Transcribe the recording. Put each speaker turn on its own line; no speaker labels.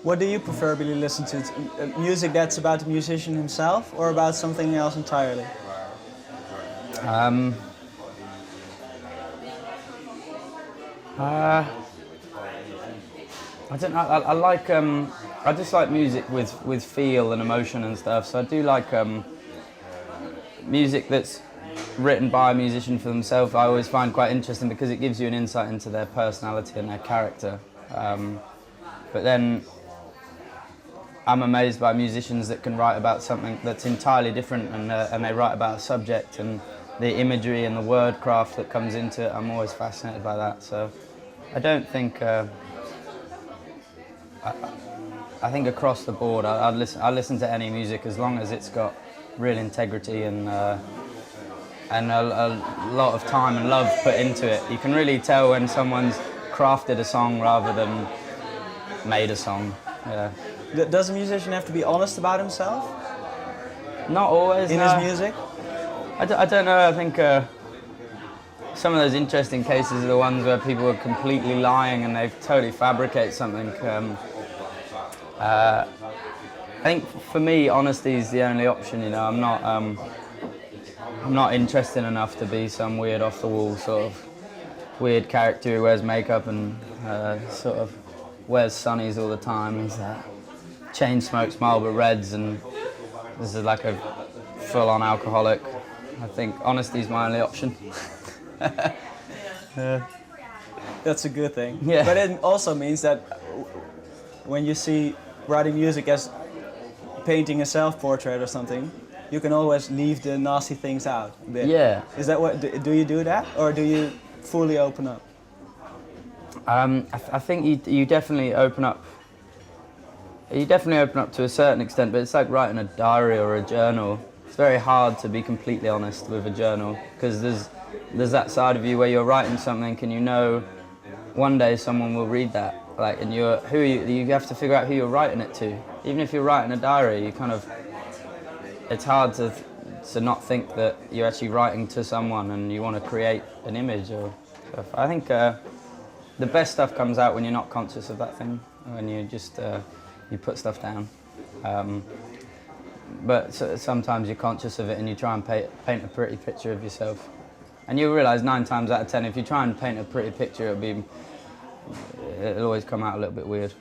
What do you preferably listen to? Music that's about the musician himself or about something else entirely?
I don't know. I like. I just like music with feel and emotion and stuff. So I do like music that's written by a musician for themselves. I always find quite interesting because it gives you an insight into their personality and their character. But then I'm amazed by musicians that can write about something that's entirely different, and they write about a subject and the imagery and the word craft that comes into it. I'm always fascinated by that. So I don't think. I think across the board, I listen to any music as long as it's got real integrity and a lot of time and love put into it. You can really tell when someone's crafted a song rather than made a song. Yeah.
Does a musician have to be honest about himself?
Not always.
In
no.
his music?
I don't know. I think some of those interesting cases are the ones where people are completely lying and they totally fabricate something. I think for me, honesty is the only option. You know, I'm not interested enough to be some weird off the wall sort of weird character who wears makeup and sort of wears sunnies all the time. He's chain smokes Marlboro Reds and this is like a full-on alcoholic. I think honesty is my only option.
That's a good thing.
Yeah.
But it also means that when you see writing music as painting a self-portrait or something, you can always leave the nasty things out a bit.
Yeah.
Is that what? Do you do that, or do you fully open up?
I think you definitely open up. You definitely open up to a certain extent, but it's like writing a diary or a journal. It's very hard to be completely honest with a journal because there's that side of you where you're writing something and you know one day someone will read that. Like, and you have to figure out who you're writing it to. Even if you're writing a diary, it's hard to not think that you're actually writing to someone and you want to create an image or stuff. I think the best stuff comes out when you're not conscious of that thing, when you just you put stuff down. But sometimes you're conscious of it and you try and paint a pretty picture of yourself. And you'll realise 9 times out of 10, if you try and paint a pretty picture, it'll always come out a little bit weird.